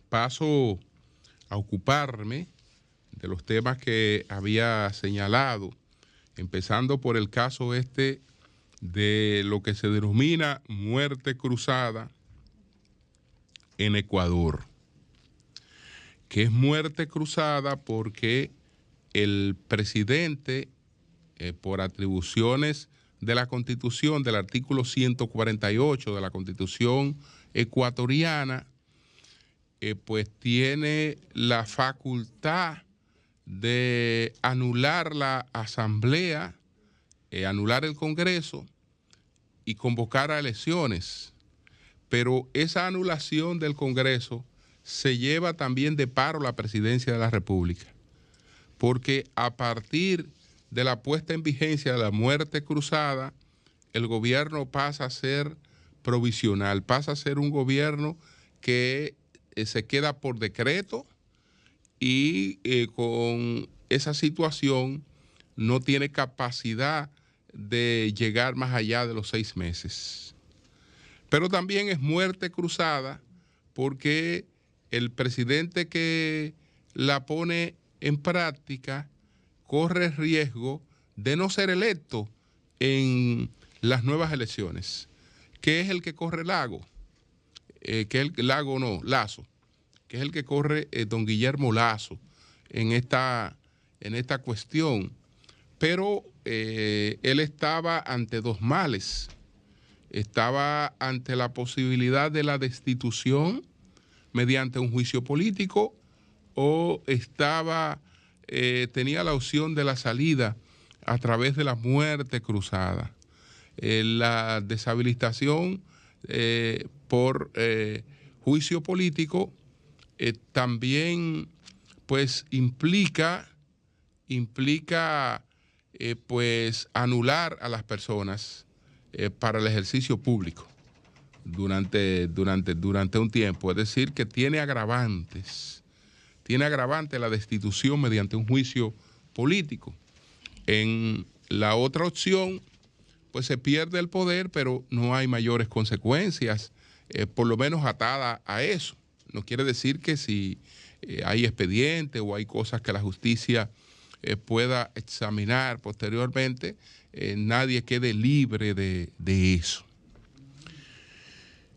paso a ocuparme de los temas que había señalado, empezando por el caso de lo que se denomina muerte cruzada en Ecuador, que es muerte cruzada porque el presidente, por atribuciones de la Constitución, del artículo 148 de la Constitución ecuatoriana, pues tiene la facultad de anular la asamblea, anular el Congreso y convocar a elecciones. Pero esa anulación del Congreso se lleva también de paro la presidencia de la República, porque a partir de la puesta en vigencia de la muerte cruzada, el gobierno pasa a ser provisional, pasa a ser un gobierno que se queda por decreto y con esa situación no tiene capacidad de llegar más allá de los 6 meses. Pero también es muerte cruzada porque el presidente que la pone en práctica corre riesgo de no ser electo en las nuevas elecciones, que es el que corre Lazo, que es el que corre don Guillermo Lazo en esta cuestión. Pero él estaba ante dos males. Estaba ante la posibilidad de la destitución mediante un juicio político o tenía la opción de la salida a través de la muerte cruzada. La deshabilitación por juicio político también pues implica pues anular a las personas para el ejercicio público durante un tiempo. Es decir, que tiene agravantes la destitución mediante un juicio político. En la otra opción, pues se pierde el poder, pero no hay mayores consecuencias, por lo menos atada a eso. No quiere decir que si hay expediente o hay cosas que la justicia pueda examinar posteriormente, nadie quede libre de eso.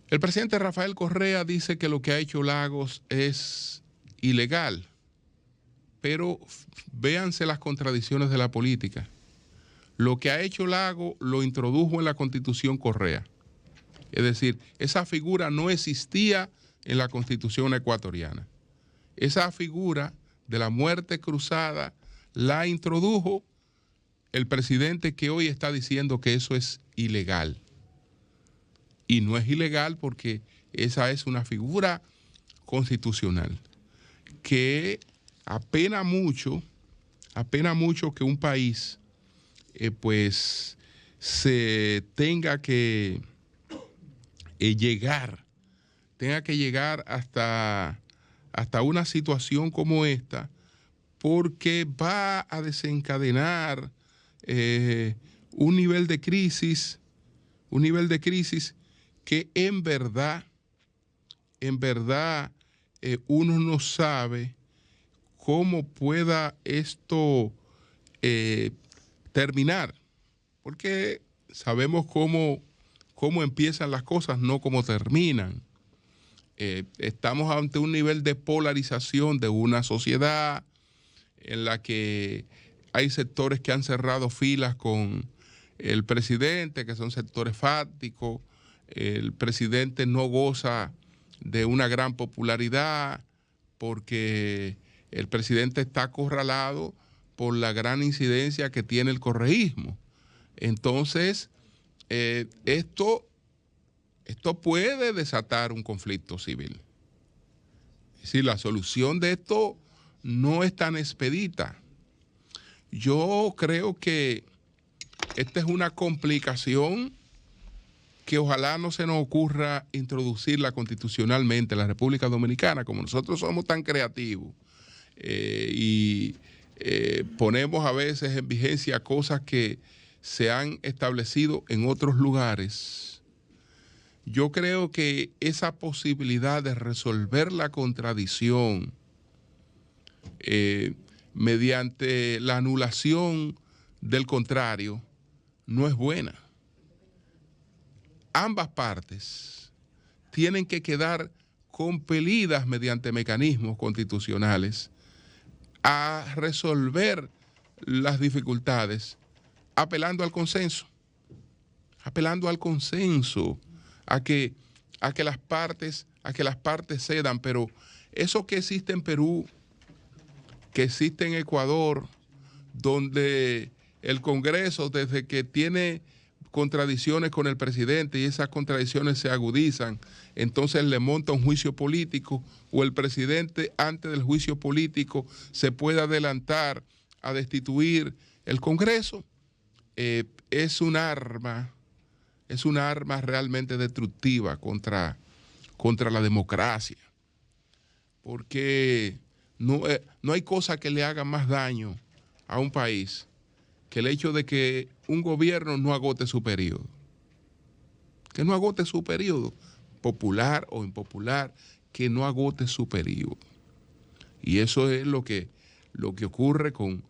El presidente Rafael Correa dice que lo que ha hecho Lagos es ilegal, pero véanse las contradicciones de la política. Lo que ha hecho Lagos lo introdujo en la Constitución Correa. Es decir, esa figura no existía en la Constitución ecuatoriana. Esa figura de la muerte cruzada la introdujo el presidente que hoy está diciendo que eso es ilegal. Y no es ilegal porque esa es una figura constitucional que apena mucho que un país pues se tenga que llegar hasta una situación como esta, porque va a desencadenar un nivel de crisis que en verdad uno no sabe cómo pueda esto terminar, porque sabemos cómo empiezan las cosas, no cómo terminan. Estamos ante un nivel de polarización de una sociedad en la que hay sectores que han cerrado filas con el presidente, que son sectores fácticos. El presidente no goza de una gran popularidad porque el presidente está acorralado por la gran incidencia que tiene el correísmo. Entonces, esto puede desatar un conflicto civil. Es decir, la solución de esto no es tan expedita. Yo creo que esta es una complicación que ojalá no se nos ocurra introducirla constitucionalmente en la República Dominicana, como nosotros somos tan creativos y ponemos a veces en vigencia cosas que se han establecido en otros lugares. yo creo que esa posibilidad de resolver la contradicción mediante la anulación del contrario no es buena. Ambas partes tienen que quedar compelidas mediante mecanismos constitucionales a resolver las dificultades apelando al consenso, a que las partes cedan, pero eso que existe en Perú, que existe en Ecuador, donde el Congreso, desde que tiene contradicciones con el presidente y esas contradicciones se agudizan, entonces le monta un juicio político, o el presidente antes del juicio político se puede adelantar a destituir el Congreso, es un arma realmente destructiva contra la democracia, porque no hay cosa que le haga más daño a un país que el hecho de que un gobierno no agote su periodo. Que no agote su periodo, popular o impopular, que no agote su periodo. Y eso es lo que ocurre con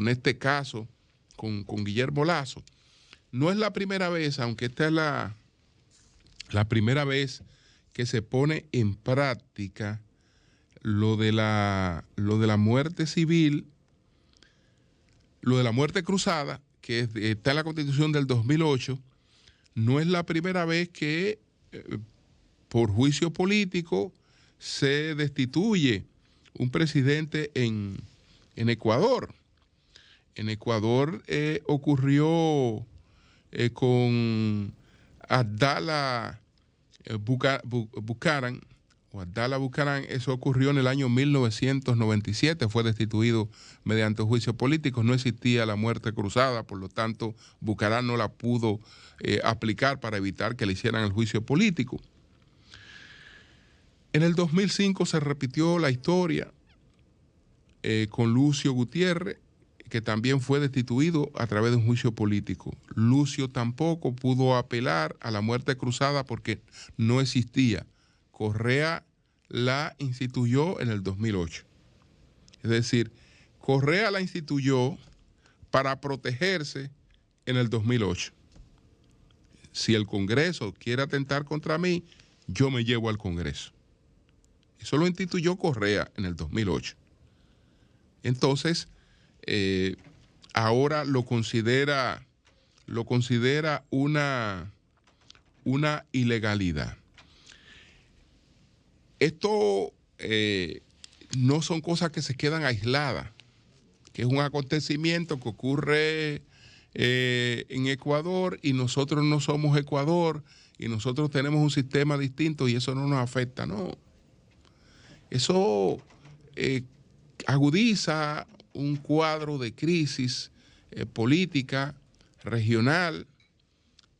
este caso, con Guillermo Lasso. No es la primera vez, aunque esta es la primera vez que se pone en práctica lo de la muerte civil, lo de la muerte cruzada, que está en la Constitución del 2008, no es la primera vez que por juicio político se destituye un presidente en Ecuador. En Ecuador ocurrió con Abdallah Bucaram, eso ocurrió en el año 1997, fue destituido mediante juicio político, no existía la muerte cruzada, por lo tanto Bucaram no la pudo aplicar para evitar que le hicieran el juicio político. En el 2005 se repitió la historia con Lucio Gutiérrez, que también fue destituido a través de un juicio político. Lucio tampoco pudo apelar a la muerte cruzada porque no existía. Correa la instituyó en el 2008. Es decir, Correa la instituyó para protegerse en el 2008. Si el Congreso quiere atentar contra mí, yo me llevo al Congreso. Eso lo instituyó Correa en el 2008. Entonces, ahora lo considera una ilegalidad. Esto no son cosas que se quedan aisladas, que es un acontecimiento que ocurre en Ecuador y nosotros no somos Ecuador y nosotros tenemos un sistema distinto y eso no nos afecta, no. Eso agudiza un cuadro de crisis política regional,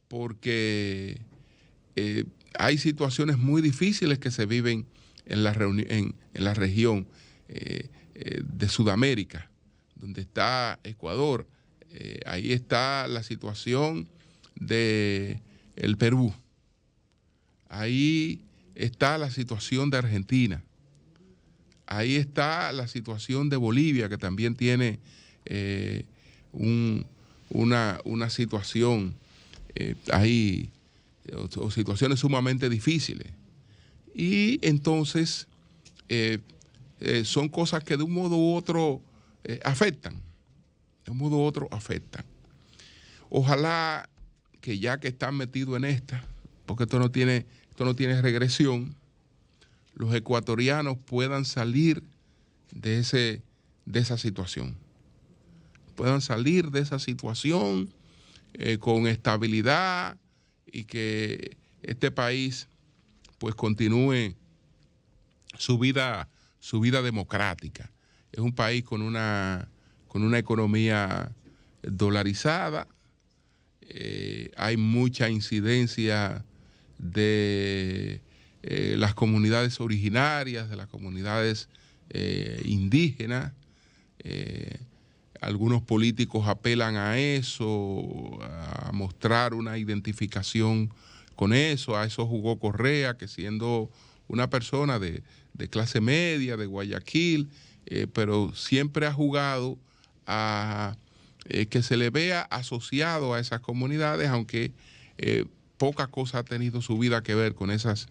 porque hay situaciones muy difíciles que se viven en la región de Sudamérica, donde está Ecuador. Ahí está la situación de el Perú. Ahí está la situación de Argentina. Ahí está la situación de Bolivia, que también tiene una situación ahí, o situaciones sumamente difíciles. Y entonces son cosas que de un modo u otro afectan. De un modo u otro afectan. Ojalá que ya que están metidos en esta, porque esto no tiene regresión, los ecuatorianos puedan salir de esa situación. Puedan salir de esa situación con estabilidad y que este país pues continúe su vida democrática. Es un país con una economía dolarizada, hay mucha incidencia de las comunidades originarias, de las comunidades indígenas. Algunos políticos apelan a eso, a mostrar una identificación con eso. A eso jugó Correa, que siendo una persona de clase media, de Guayaquil, pero siempre ha jugado a que se le vea asociado a esas comunidades, aunque poca cosa ha tenido su vida que ver con esas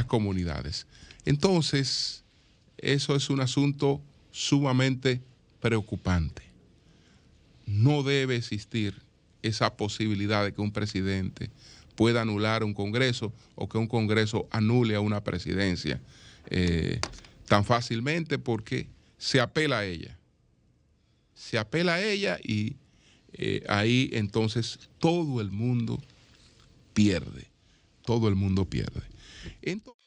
comunidades. Entonces, eso es un asunto sumamente preocupante. No debe existir esa posibilidad de que un presidente pueda anular un Congreso o que un Congreso anule a una presidencia tan fácilmente, porque se apela a ella. Se apela a ella y ahí entonces todo el mundo pierde. Todo el mundo pierde. Entonces,